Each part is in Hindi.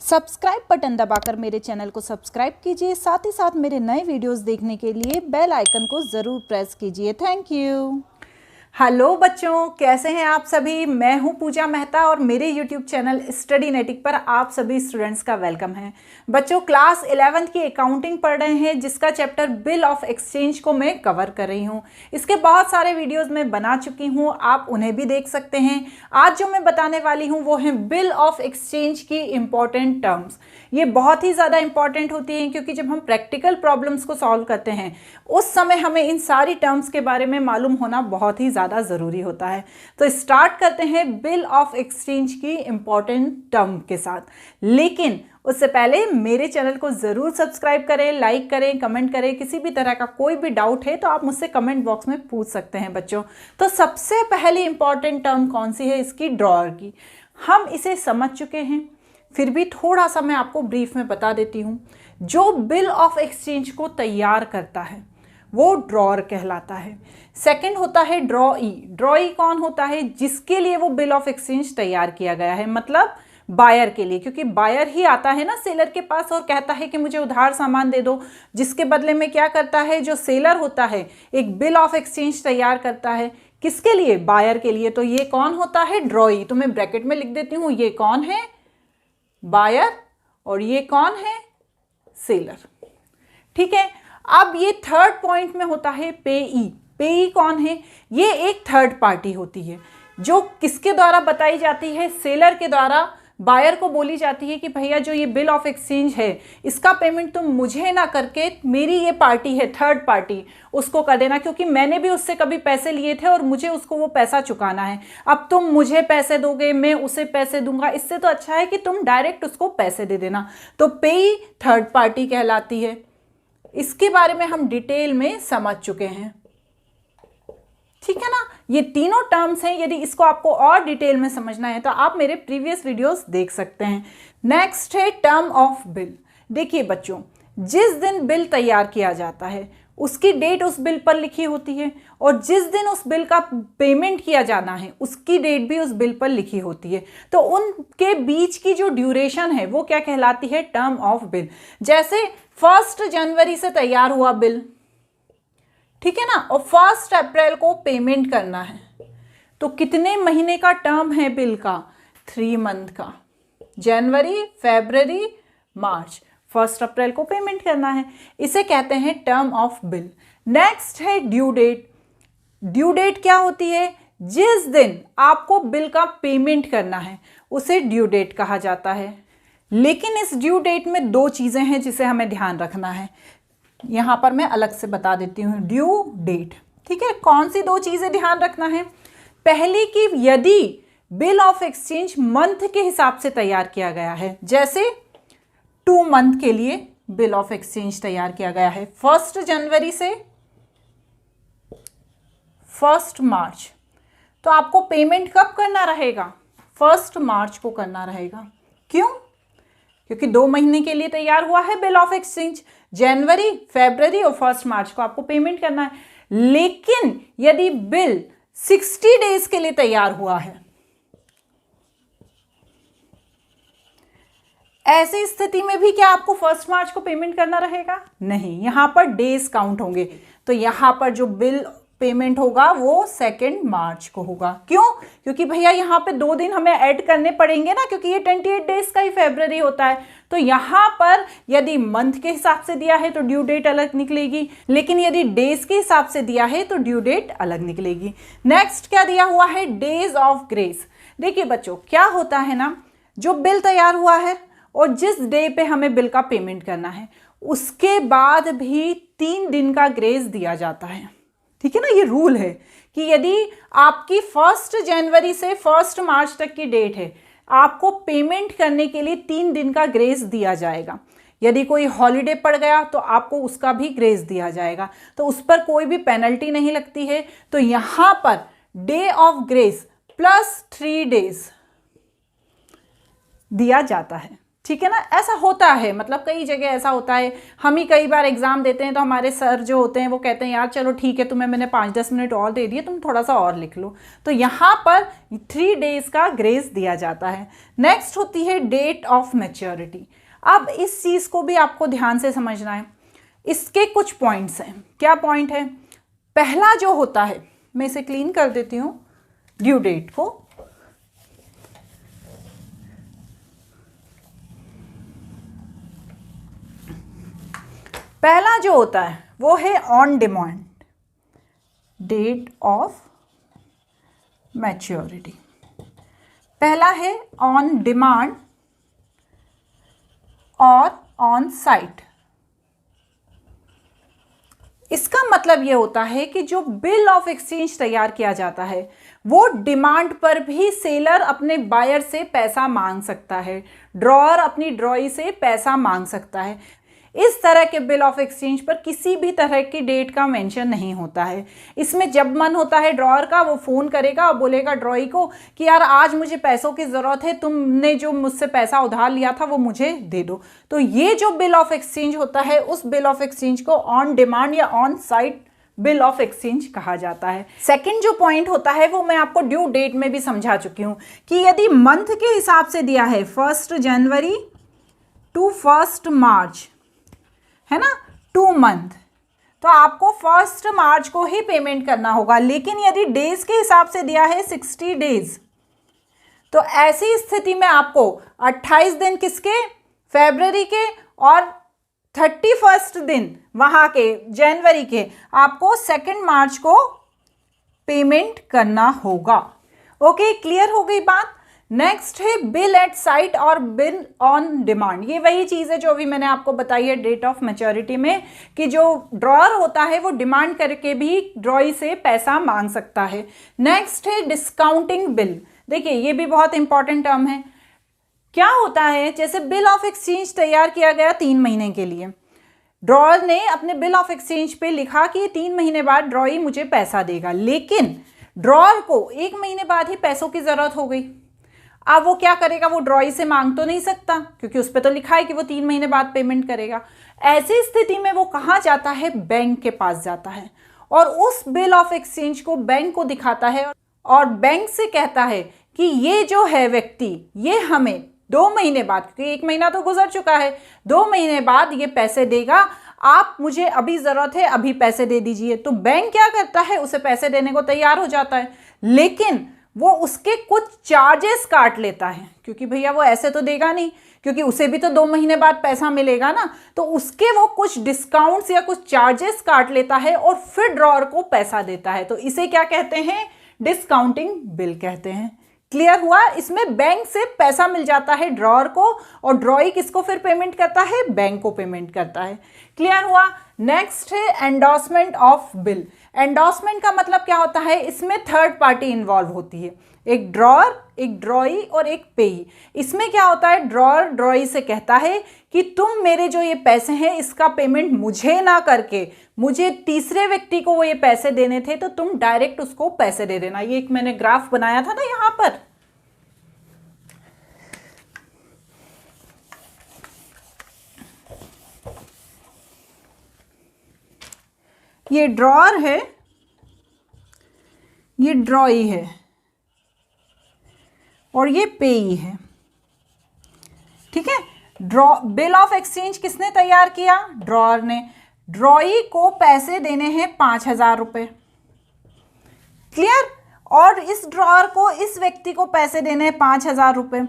सब्सक्राइब बटन दबाकर मेरे चैनल को सब्सक्राइब कीजिए, साथ ही साथ मेरे नए वीडियोस देखने के लिए बेल आइकन को ज़रूर प्रेस कीजिए। Thank you. हेलो बच्चों, कैसे हैं आप सभी। मैं हूं पूजा मेहता और मेरे यूट्यूब चैनल स्टडीनेटिक पर आप सभी स्टूडेंट्स का वेलकम है। बच्चों, क्लास 11th की अकाउंटिंग पढ़ रहे हैं, जिसका चैप्टर बिल ऑफ एक्सचेंज को मैं कवर कर रही हूं। इसके बहुत सारे वीडियोस मैं बना चुकी हूं, आप उन्हें भी देख सकते हैं। आज जो मैं बताने वाली हूं वो है बिल ऑफ एक्सचेंज की इंपॉर्टेंट टर्म्स। ये बहुत ही ज़्यादा इंपॉर्टेंट होती हैं, क्योंकि जब हम प्रैक्टिकल प्रॉब्लम्स को सॉल्व करते हैं उस समय हमें इन सारी टर्म्स के बारे में मालूम होना बहुत ही ज़्यादा ज़रूरी होता है। तो स्टार्ट करते हैं बिल ऑफ एक्सचेंज की इंपॉर्टेंट टर्म के साथ। लेकिन उससे पहले मेरे चैनल को ज़रूर सब्सक्राइब करें, लाइक करें, कमेंट करें। किसी भी तरह का कोई भी डाउट है तो आप मुझसे कमेंट बॉक्स में पूछ सकते हैं बच्चों। तो सबसे पहली इंपॉर्टेंट टर्म कौन सी है? इसकी ड्रॉअर की। हम इसे समझ चुके हैं, फिर भी थोड़ा सा मैं आपको ब्रीफ में बता देती हूँ। जो बिल ऑफ एक्सचेंज को तैयार करता है वो ड्रॉअर कहलाता है। सेकंड होता है ड्रॉई। ड्रॉई कौन होता है? जिसके लिए वो बिल ऑफ एक्सचेंज तैयार किया गया है, मतलब बायर के लिए, क्योंकि बायर ही आता है ना सेलर के पास और कहता है कि मुझे उधार सामान दे दो। जिसके बदले में क्या करता है जो सेलर होता है, एक बिल ऑफ एक्सचेंज तैयार करता है। किसके लिए? बायर के लिए। तो ये कौन होता है? ड्रॉई। तो मैं ब्रैकेट में लिख देती हूँ, ये कौन है? बायर। और ये कौन है? सेलर। ठीक है। अब ये थर्ड पॉइंट में होता है पेई। पेई कौन है? ये एक थर्ड पार्टी होती है जो किसके द्वारा बताई जाती है? सेलर के द्वारा बायर को बोली जाती है कि भैया जो ये बिल ऑफ एक्सचेंज है इसका पेमेंट तुम मुझे ना करके मेरी ये पार्टी है थर्ड पार्टी, उसको कर देना, क्योंकि मैंने भी उससे कभी पैसे लिए थे और मुझे उसको वो पैसा चुकाना है। अब तुम मुझे पैसे दोगे, मैं उसे पैसे दूंगा, इससे तो अच्छा है कि तुम डायरेक्ट उसको पैसे दे देना। तो पेई थर्ड पार्टी कहलाती है। इसके बारे में हम डिटेल में समझ चुके हैं, ठीक है ना। ये तीनों टर्म्स हैं। यदि इसको आपको और डिटेल में समझना है तो आप मेरे प्रीवियस वीडियोस देख सकते हैं। नेक्स्ट है टर्म ऑफ बिल। देखिए बच्चों, जिस दिन बिल तैयार किया जाता है उसकी डेट उस बिल पर लिखी होती है, और जिस दिन उस बिल का पेमेंट किया जाना है उसकी डेट भी उस बिल पर लिखी होती है। तो उनके बीच की जो ड्यूरेशन है वो क्या कहलाती है? Term of bill. जैसे 1 जनवरी से तैयार हुआ बिल, ठीक है ना, और 1 अप्रैल को पेमेंट करना है, तो कितने महीने का टर्म है बिल का? 3 मंथ का। जनवरी, फरवरी, मार्च, 1 अप्रैल को पेमेंट करना है। इसे कहते हैं टर्म ऑफ बिल। नेक्स्ट है ड्यू डेट। ड्यू डेट क्या होती है? जिस दिन आपको बिल का पेमेंट करना है उसे ड्यू डेट कहा जाता है। लेकिन इस ड्यू डेट में 2 चीजें हैं जिसे हमें ध्यान रखना है। यहां पर मैं अलग से बता देती हूँ ड्यू डेट, ठीक है। कौन सी 2 चीजें ध्यान रखना है? पहली कि यदि बिल ऑफ एक्सचेंज मंथ के हिसाब से तैयार किया गया है, जैसे 2 मंथ के लिए बिल ऑफ एक्सचेंज तैयार किया गया है 1 जनवरी से 1 मार्च, तो आपको पेमेंट कब करना रहेगा? 1 मार्च को करना रहेगा। क्यों? क्योंकि 2 महीने के लिए तैयार हुआ है बिल ऑफ एक्सचेंज। जनवरी, फरवरी और 1 मार्च को आपको पेमेंट करना है। लेकिन यदि बिल 60 डेज के लिए तैयार हुआ है, ऐसी स्थिति में भी क्या आपको 1 मार्च को पेमेंट करना रहेगा? नहीं, यहां पर डेज काउंट होंगे। तो यहां पर जो बिल पेमेंट होगा वो 2 मार्च को होगा। क्यों? क्योंकि भैया यहाँ पे 2 दिन हमें ऐड करने पड़ेंगे ना, क्योंकि ये 28 डेज का ही फरवरी होता है। तो यहाँ पर यदि मंथ के हिसाब से दिया है तो ड्यू डेट अलग निकलेगी, लेकिन यदि डेज के हिसाब से दिया है तो ड्यू डेट अलग निकलेगी। नेक्स्ट क्या दिया हुआ है? Days of grace. देखिए बच्चों, क्या होता है ना, जो बिल तैयार हुआ है और जिस डे पे हमें बिल का पेमेंट करना है उसके बाद भी 3 दिन का ग्रेस दिया जाता है, ठीक है ना। ये रूल है कि यदि आपकी 1 जनवरी से 1 मार्च तक की डेट है, आपको पेमेंट करने के लिए 3 दिन का ग्रेस दिया जाएगा। यदि कोई हॉलिडे पड़ गया तो आपको उसका भी ग्रेस दिया जाएगा, तो उस पर कोई भी पेनल्टी नहीं लगती है। तो यहां per day of grace plus 3 days दिया जाता है, ठीक है ना, ऐसा होता है, मतलब कई जगह ऐसा होता है। हम ही कई बार एग्जाम देते हैं तो हमारे सर जो होते हैं वो कहते हैं यार चलो ठीक है, तुम्हें मैंने 5-10 मिनट और दे दिए, तुम थोड़ा सा और लिख लो। तो यहाँ पर 3 डेज का ग्रेस दिया जाता है। नेक्स्ट होती है डेट ऑफ मैच्योरिटी। अब इस चीज़ को भी आपको ध्यान से समझना है। इसके कुछ पॉइंट्स हैं। क्या पॉइंट है? पहला जो होता है, मैं इसे क्लीन कर देती हूँ ड्यू डेट को। पहला जो होता है वो है on demand, date of maturity. पहला है ऑन डिमांड और ऑन साइट। इसका मतलब यह होता है कि जो बिल ऑफ एक्सचेंज तैयार किया जाता है वो डिमांड पर भी सेलर अपने बायर से पैसा मांग सकता है, ड्रॉअर अपनी ड्रॉई से पैसा मांग सकता है। इस तरह के बिल ऑफ एक्सचेंज पर किसी भी तरह की डेट का मेंशन नहीं होता है। इसमें जब मन होता है ड्रॉअर का, वो फ़ोन करेगा और बोलेगा ड्रॉई को कि यार आज मुझे पैसों की ज़रूरत है, तुमने जो मुझसे पैसा उधार लिया था वो मुझे दे दो। तो ये जो बिल ऑफ एक्सचेंज होता है उस बिल ऑफ एक्सचेंज को ऑन डिमांड या on site bill of exchange कहा जाता है। सेकंड जो पॉइंट होता है वो मैं आपको ड्यू डेट में भी समझा चुकी हूँ कि यदि मंथ के हिसाब से दिया है 1 जनवरी टू 1 मार्च, है ना, 2 मंथ, तो आपको 1 मार्च को ही पेमेंट करना होगा। लेकिन यदि डेज के हिसाब से दिया है 60 डेज, तो ऐसी स्थिति में आपको 28 दिन किसके, फरवरी के, और 31 दिन वहाँ के जनवरी के आपको 2 मार्च को पेमेंट करना होगा। ओके, क्लियर हो गई बात। नेक्स्ट है बिल एट साइट और बिल ऑन डिमांड। ये वही चीज़ है जो अभी मैंने आपको बताई है डेट ऑफ मैच्योरिटी में, कि जो ड्रॉअर होता है वो डिमांड करके भी ड्रॉई से पैसा मांग सकता है। नेक्स्ट है डिस्काउंटिंग बिल। देखिए ये भी बहुत इंपॉर्टेंट टर्म है। क्या होता है, जैसे बिल ऑफ एक्सचेंज तैयार किया गया 3 महीने के लिए, ड्रॉअर ने अपने बिल ऑफ एक्सचेंज पे लिखा कि 3 महीने बाद ड्रॉई मुझे पैसा देगा, लेकिन ड्रॉअर को 1 महीने बाद ही पैसों की ज़रूरत हो गई। अब वो क्या करेगा, वो ड्रॉई से मांग तो नहीं सकता क्योंकि उस पर तो लिखा है कि वो 3 महीने बाद पेमेंट करेगा। ऐसी स्थिति में वो कहाँ जाता है, बैंक के पास जाता है और उस बिल ऑफ एक्सचेंज को बैंक को दिखाता है और बैंक से कहता है कि ये जो है व्यक्ति, ये हमें 2 महीने बाद, क्योंकि 1 महीना तो गुजर चुका है, 2 महीने बाद ये पैसे देगा, आप मुझे अभी ज़रूरत है, अभी पैसे दे दीजिए। तो बैंक क्या करता है, उसे पैसे देने को तैयार हो जाता है, लेकिन वो उसके कुछ चार्जेस काट लेता है, क्योंकि भैया वो ऐसे तो देगा नहीं, क्योंकि उसे भी तो 2 महीने बाद पैसा मिलेगा ना, तो उसके वो कुछ डिस्काउंट्स या कुछ चार्जेस काट लेता है और फिर ड्रॉअर को पैसा देता है। तो इसे क्या कहते हैं, डिस्काउंटिंग बिल कहते हैं। क्लियर हुआ। इसमें बैंक से पैसा मिल जाता है ड्रॉअर को और ड्रॉई किसको फिर पेमेंट करता है, बैंक को पेमेंट करता है। क्लियर हुआ। नेक्स्ट है एंडोर्समेंट ऑफ बिल। एंडोर्समेंट का मतलब क्या होता है, इसमें थर्ड पार्टी इन्वॉल्व होती है, एक ड्रॉअर, एक ड्रॉई और एक पेई। इसमें क्या होता है, ड्रॉअर ड्रॉई से कहता है कि तुम मेरे जो ये पैसे हैं इसका पेमेंट मुझे ना करके मुझे तीसरे व्यक्ति को वो ये पैसे देने थे, तो तुम डायरेक्ट उसको पैसे दे देना। ये एक मैंने ग्राफ बनाया था ना यहाँ पर, ये ड्रॉअर है, ये ड्रॉई है और ये पेई है। ठीक है। बिल ऑफ एक्सचेंज किसने तैयार किया, ड्रॉअर ने। ड्रॉई को पैसे देने हैं 5,000 रुपये। क्लियर। और इस ड्रॉअर को, इस व्यक्ति को पैसे देने हैं 5,000 रुपये।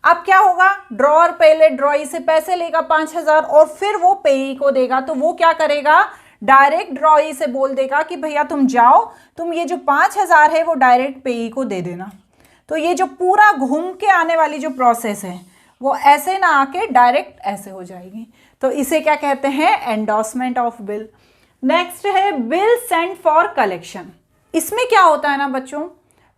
अब क्या होगा, ड्रॉअर पहले ड्रॉई से पैसे लेगा 5,000 और फिर वो पेई को देगा। तो वो क्या करेगा, डायरेक्ट ड्रॉई से बोल देगा कि भैया तुम जाओ, तुम ये जो 5,000 है वो डायरेक्ट पेई को दे देना। तो ये जो पूरा घूम के आने वाली जो प्रोसेस है वो ऐसे ना आके डायरेक्ट ऐसे हो जाएगी। तो इसे क्या कहते हैं, एंडोर्समेंट ऑफ बिल। नेक्स्ट है बिल सेंट फॉर कलेक्शन। इसमें क्या होता है ना बच्चों,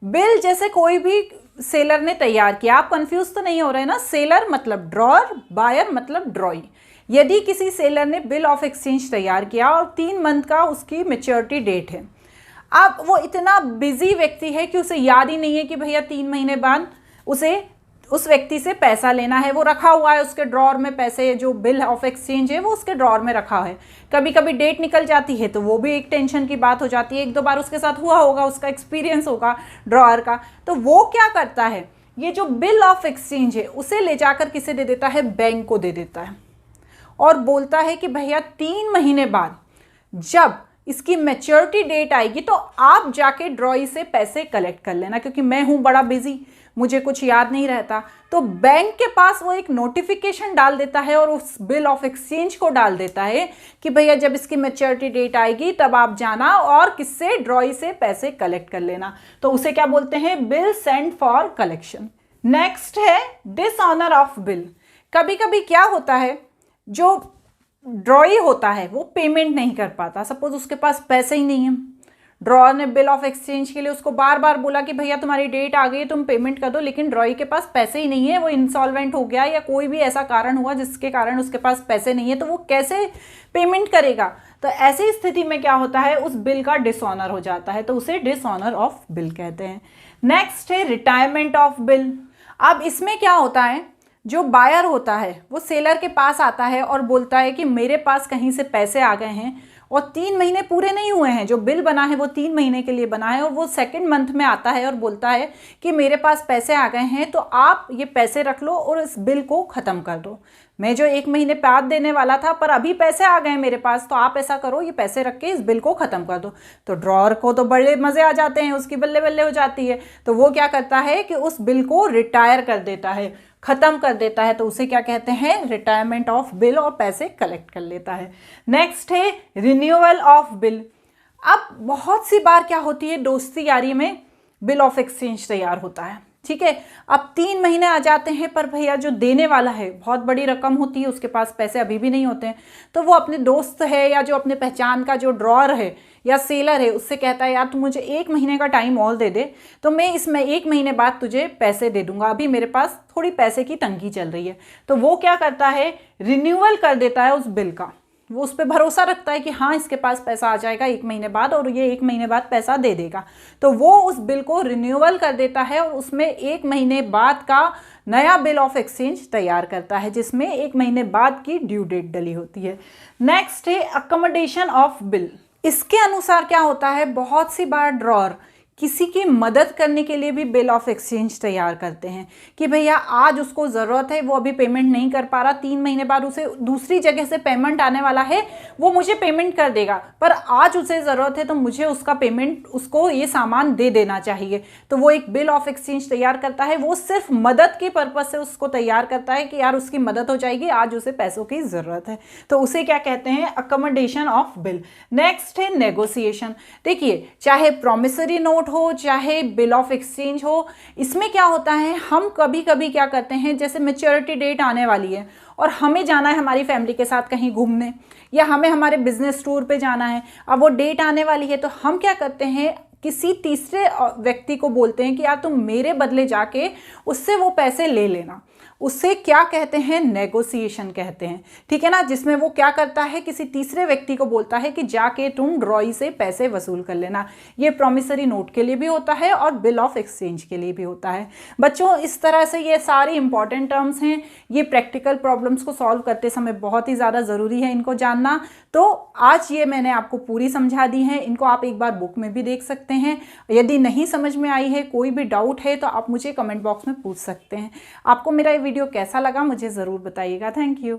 बिल जैसे कोई भी सेलर ने तैयार किया, आप कंफ्यूज तो नहीं हो रहे ना, सेलर मतलब ड्रॉअर, बायर मतलब ड्रॉई। यदि किसी सेलर ने बिल ऑफ एक्सचेंज तैयार किया और 3 मंथ का उसकी मैच्योरिटी डेट है, अब वो इतना बिजी व्यक्ति है कि उसे याद ही नहीं है कि भैया 3 महीने बाद उसे उस व्यक्ति से पैसा लेना है, वो रखा हुआ है उसके ड्रॉर में, पैसे जो बिल ऑफ एक्सचेंज है वो उसके ड्रॉर में रखा है। कभी कभी डेट निकल जाती है तो वो भी एक टेंशन की बात हो जाती है, एक दो बार उसके साथ हुआ होगा, उसका एक्सपीरियंस होगा ड्रॉर का। तो वो क्या करता है, ये जो बिल ऑफ एक्सचेंज है उसे ले जाकर किसे दे देता है, बैंक को दे देता है, और बोलता है कि भैया 3 महीने बाद जब इसकी मैच्योरिटी डेट आएगी तो आप जाके ड्रॉई से पैसे कलेक्ट कर लेना, क्योंकि मैं हूँ बड़ा बिजी, मुझे कुछ याद नहीं रहता। तो बैंक के पास वो एक नोटिफिकेशन डाल देता है और उस बिल ऑफ एक्सचेंज को डाल देता है कि भैया जब इसकी मैच्योरिटी डेट आएगी तब आप जाना और किससे, ड्रॉई से पैसे कलेक्ट कर लेना। तो उसे क्या बोलते हैं, bill send for collection. Next है डिसऑनर ऑफ बिल। कभी कभी क्या होता है, जो ड्रॉई होता है वो पेमेंट नहीं कर पाता, सपोज उसके पास पैसे ही नहीं है, ड्रॉर ने बिल ऑफ एक्सचेंज के लिए उसको बार बार बोला कि भैया तुम्हारी डेट आ गई है तुम पेमेंट कर दो, लेकिन ड्रॉई के पास पैसे ही नहीं है, वो इंसॉल्वेंट हो गया या कोई भी ऐसा कारण हुआ जिसके कारण उसके पास पैसे नहीं है, तो वो कैसे पेमेंट करेगा। तो ऐसी स्थिति में क्या होता है, उस बिल का डिसऑनर हो जाता है, तो उसे डिसऑनर ऑफ बिल कहते हैं। नेक्स्ट है रिटायरमेंट ऑफ बिल। अब इसमें क्या होता है, जो बायर होता है वो सेलर के पास आता है और बोलता है कि मेरे पास कहीं से पैसे आ गए हैं और 3 महीने पूरे नहीं हुए हैं, जो बिल बना है वो 3 महीने के लिए बना है, और वो सेकंड मंथ में आता है और बोलता है कि मेरे पास पैसे आ गए हैं तो आप ये पैसे रख लो और इस बिल को ख़त्म कर दो। मैं जो 1 महीने बाद देने वाला था पर अभी पैसे आ गए मेरे पास, तो आप ऐसा करो ये पैसे रख के इस बिल को ख़त्म कर दो। तो ड्रॉर को तो बड़े मज़े आ जाते हैं, उसकी बल्ले बल्ले हो जाती है, तो वो क्या करता है कि उस बिल को रिटायर कर देता है, ख़त्म कर देता है, तो उसे क्या कहते हैं, रिटायरमेंट ऑफ बिल, और पैसे कलेक्ट कर लेता है। नेक्स्ट है रिन्यूअल ऑफ बिल। अब बहुत सी बार क्या होती है, दोस्ती यारी में बिल ऑफ एक्सचेंज तैयार होता है, ठीक है। अब 3 महीने आ जाते हैं पर भैया जो देने वाला है बहुत बड़ी रकम होती है, उसके पास पैसे अभी भी नहीं होते हैं, तो वो अपने दोस्त है या जो अपने पहचान का जो ड्रॉर है या सेलर है उससे कहता है यार तू मुझे 1 महीने का टाइम और दे दे, तो मैं इसमें 1 महीने बाद तुझे पैसे दे दूंगा, अभी मेरे पास थोड़ी पैसे की तंगी चल रही है। तो वो क्या करता है, रिन्यूअल कर देता है उस बिल का, वो उस पर भरोसा रखता है कि हाँ इसके पास पैसा आ जाएगा 1 महीने बाद और ये 1 महीने बाद पैसा दे देगा, तो वो उस बिल को रिन्यूअल कर देता है और उसमें 1 महीने बाद का नया बिल ऑफ एक्सचेंज तैयार करता है, जिसमें 1 महीने बाद की ड्यू डेट डली होती है। नेक्स्ट है अकोमोडेशन ऑफ बिल। इसके अनुसार क्या होता है, बहुत सी बार ड्रॉर किसी की मदद करने के लिए भी बिल ऑफ एक्सचेंज तैयार करते हैं कि भैया आज उसको ज़रूरत है, वो अभी पेमेंट नहीं कर पा रहा, 3 महीने बाद उसे दूसरी जगह से पेमेंट आने वाला है, वो मुझे पेमेंट कर देगा, पर आज उसे ज़रूरत है तो मुझे उसका पेमेंट, उसको ये सामान दे देना चाहिए। तो वो एक बिल ऑफ एक्सचेंज तैयार करता है, वो सिर्फ मदद के पर्पज़ से उसको तैयार करता है कि यार उसकी मदद हो जाएगी, आज उसे पैसों की ज़रूरत है, तो उसे क्या कहते हैं, अकोमोडेशन ऑफ बिल। नेक्स्ट है नेगोशिएशन। देखिए चाहे प्रॉमिसरी नोट हो चाहे बिल ऑफ एक्सचेंज हो, इसमें क्या होता है, हम कभी कभी क्या करते हैं, जैसे मैच्योरिटी डेट आने वाली है और हमें जाना है हमारी फैमिली के साथ कहीं घूमने, या हमें हमारे बिजनेस टूर पे जाना है, अब वो डेट आने वाली है, तो हम क्या करते हैं, किसी तीसरे व्यक्ति को बोलते हैं कि यार तुम मेरे बदले जाके उससे वो पैसे ले लेना। उससे क्या कहते हैं, नेगोशिएशन कहते हैं, ठीक है ना, जिसमें वो क्या करता है, किसी तीसरे व्यक्ति को बोलता है कि जाके तुम ड्रॉई से पैसे वसूल कर लेना। ये प्रॉमिसरी नोट के लिए भी होता है और बिल ऑफ एक्सचेंज के लिए भी होता है। बच्चों इस तरह से ये सारी इंपॉर्टेंट टर्म्स हैं, ये प्रैक्टिकल प्रॉब्लम्स को सॉल्व करते समय बहुत ही ज़्यादा ज़रूरी है इनको जानना। तो आज ये मैंने आपको पूरी समझा दी है, इनको आप एक बार बुक में भी देख सकते हैं। यदि नहीं समझ में आई है, कोई भी डाउट है तो आप मुझे कमेंट बॉक्स में पूछ सकते हैं। आपको मेरा ये वीडियो कैसा लगा मुझे ज़रूर बताइएगा। Thank you.